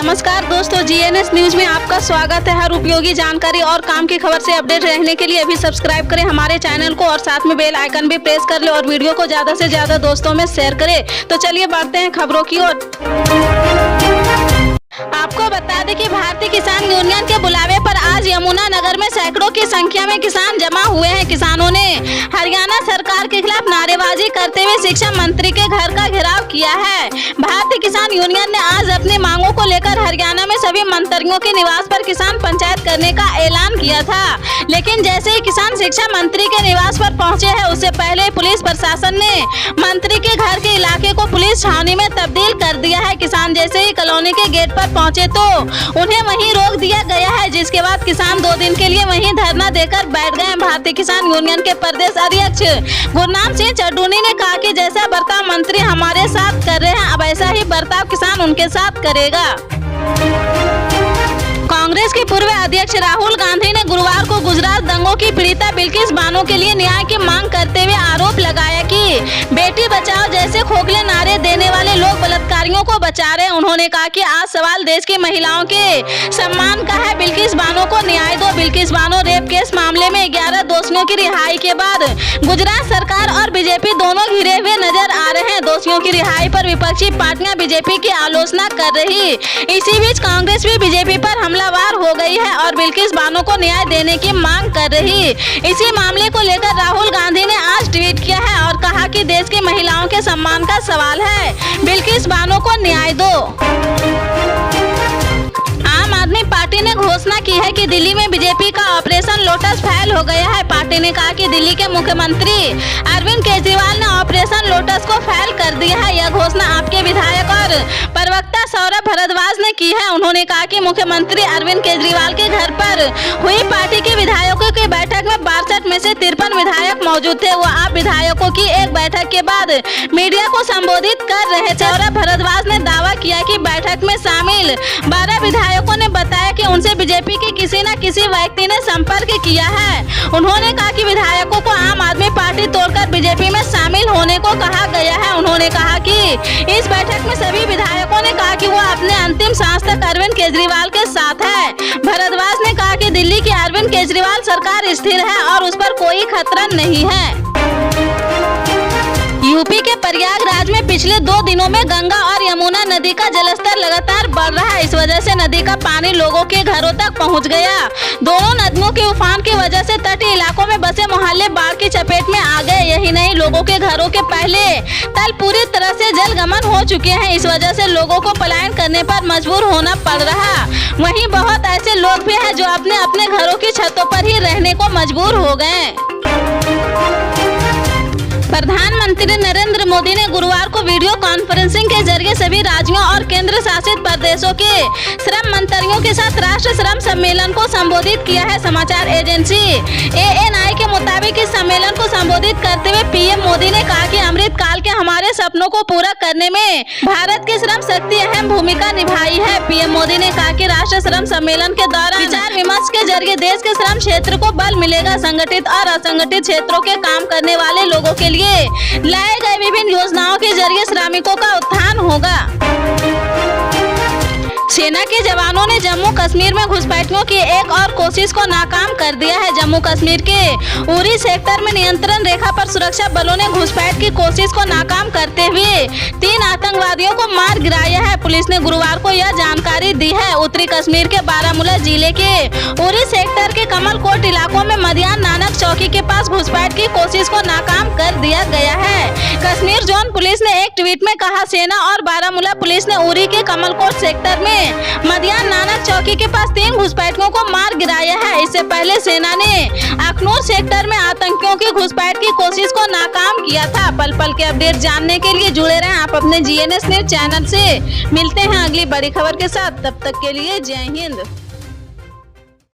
नमस्कार दोस्तों, GNS news में आपका स्वागत है। हर उपयोगी जानकारी और काम की खबर से अपडेट रहने के लिए अभी सब्सक्राइब करें हमारे चैनल को और साथ में बेल आइकन भी प्रेस कर ले और वीडियो को ज्यादा से ज्यादा दोस्तों में शेयर करें। तो चलिए बढ़ते हैं खबरों की ओर। आपको बता दें कि भारतीय किसान यूनियन के बुलावे पर आज यमुनानगर में सैकड़ों की संख्या में किसान जमा हुए हैं। किसानों ने हरियाणा सरकार के खिलाफ नारेबाजी करते हुए शिक्षा मंत्री के घर का घेराव किया है। भारतीय किसान यूनियन ने आज अपनी मांगों को लेकर हरियाणा में सभी मंत्रियों के निवास पर किसान पंचायत करने का ऐलान किया था, लेकिन जैसे ही किसान शिक्षा मंत्री के निवास पर पहुंचे हैं, उससे पहले पुलिस प्रशासन ने मंत्री के घर के इलाके को पुलिस छावनी में तब्दील कर दिया है। किसान जैसे ही कॉलोनी के गेट पर पहुंचे तो उन्हें वहीं रोक दिया गया है, जिसके बाद किसान 2 दिन के लिए वहीं धरना देकर बैठ गए। भारतीय किसान यूनियन के प्रदेश अध्यक्ष गुरनाम सिंह चड्डूनी ने कहा कि जैसा बर्ताव मंत्री हमारे साथ कर रहे हैं, अब ऐसा ही बर्ताव किसान उनके साथ करेगा। कांग्रेस के पूर्व अध्यक्ष राहुल गांधी ने गुरुवार को गुजरात दंगों की पीड़िता बिल्किस बानो के लिए न्याय की मांग करते हुए आरोप लगाया कि बेटी बचाओ जैसे खोखले नारे देने वाले लोग बलात्कारियों को बचा रहे हैं। उन्होंने कहा कि आज सवाल देश की महिलाओं के सम्मान का है। बिल्किस बानो को न्याय दो। बिल्किस बानो रेप केस मामले में 11 दोषियों की रिहाई के बाद गुजरात सरकार और बीजेपी दोनों घिरे हुए नजर आ रहे हैं। दोषियों की रिहाई पर विपक्षी पार्टियां बीजेपी की आलोचना कर रही। इसी बीच कांग्रेस भी बीजेपी पर हमलावर हो गई है और बिल्किस बानो को न्याय देने की मांग कर रही। इसी मामले को लेकर राहुल गांधी ने आज ट्वीट किया है और कहा कि देश की महिलाओं के सम्मान का सवाल है, बिल्किस बानो को न्याय दो। आम आदमी पार्टी ने घोषणा की है कि दिल्ली में बीजेपी का ऑपरेशन लोटस फेल हो गया है। पार्टी ने कहा कि दिल्ली के मुख्यमंत्री अरविंद केजरीवाल ने ऑपरेशन लोटस को फेल कर दिया है। यह घोषणा आपके विधायक और प्रवक्ता सौरभ भारद्वाज ने की है। उन्होंने कहा कि मुख्यमंत्री अरविंद केजरीवाल के घर पर हुई पार्टी के विधायकों की बैठक में 62 में से 53 विधायक मौजूद थे। वो आप विधायकों की एक बैठक के बाद मीडिया को संबोधित कर रहे थे। सौरभ भारद्वाज ने दावा किया कि बैठक में शामिल 12 विधायकों ने बताया कि उनसे बीजेपी के किसी न किसी व्यक्ति ने संपर्क किया है। उन्होंने कहा कि विधायकों को आम आदमी पार्टी तोड़कर बीजेपी में शामिल होने को कहा गया है। उन्होंने कहा कि इस बैठक में सभी विधायकों ने कहा कि वो अपने अंतिम सांस तक अरविंद केजरीवाल के साथ है। भारद्वाज ने कहा कि दिल्ली की अरविंद केजरीवाल सरकार स्थिर है और उस पर कोई खतरा नहीं है। यूपी के प्रयागराज में पिछले 2 दिनों में गंगा और यमुना नदी का जलस्तर लगातार बढ़ रहा है। इस वजह से नदी का पानी लोगों के घरों तक पहुंच गया। दोनों नदियों के उफान की वजह से तटीय इलाकों में बसे मोहल्ले बाढ़ की चपेट में आ गए। यही नहीं, लोगों के घरों के पहले तल पूरी तरह से जलगमन हो चुके हैं। इस वजह से लोगों को पलायन करने पर मजबूर होना पड़ रहा। वहीं बहुत ऐसे लोग भी हैं जो अपने अपने घरों की छतों पर ही रहने को मजबूर हो गए। प्रधानमंत्री नरेंद्र मोदी ने गुरुवार को वीडियो कॉन्फ्रेंसिंग के जरिए सभी राज्यों और केंद्र शासित प्रदेशों के श्रम मंत्रियों के साथ राष्ट्रीय श्रम सम्मेलन को संबोधित किया है। समाचार एजेंसी ANI के मुताबिक इस सम्मेलन को संबोधित करते हुए पीएम मोदी ने कहा कि अमृत काल के हमारे सपनों को पूरा करने में भारत की श्रम शक्ति अहम भूमिका निभाई है। पीएम मोदी ने कहा कि राष्ट्रीय श्रम सम्मेलन के दौरान विचार विमर्श के जरिए देश के श्रम क्षेत्र को बल मिलेगा। संगठित और असंगठित क्षेत्रों के काम करने वाले लोगों के लिए लाए गए विभिन्न योजनाओं के जरिए श्रमिकों का उत्थान होगा। सेना के जवानों ने जम्मू कश्मीर में घुसपैठियों की एक और कोशिश को नाकाम कर दिया है। जम्मू कश्मीर के उरी सेक्टर में नियंत्रण रेखा पर सुरक्षा बलों ने घुसपैठ की कोशिश को नाकाम करते हुए 3 आतंकवादियों को मार गिराया है। पुलिस ने गुरुवार को यह जानकारी दी है। उत्तरी कश्मीर के बारामूला जिले के उरी सेक्टर के कमलकोट इलाकों में मदियान नानक चौकी के पास घुसपैठ की कोशिश को नाकाम कर दिया गया है। कश्मीर जोन पुलिस ने एक ट्वीट में कहा, सेना और बारामूला पुलिस ने उरी के कमलकोट सेक्टर में मदियान नानक चौकी के पास 3 घुसपैठियों को मार गिराया है। इससे पहले सेना ने अखनूर सेक्टर में आतंकियों की घुसपैठ की कोशिश को नाकाम किया था। पल पल के अपडेट जानने के लिए जुड़े रहें आप अपने जीएनएस न्यूज चैनल से। मिलते हैं अगली बड़ी खबर के साथ, तब तक के लिए जय हिंद।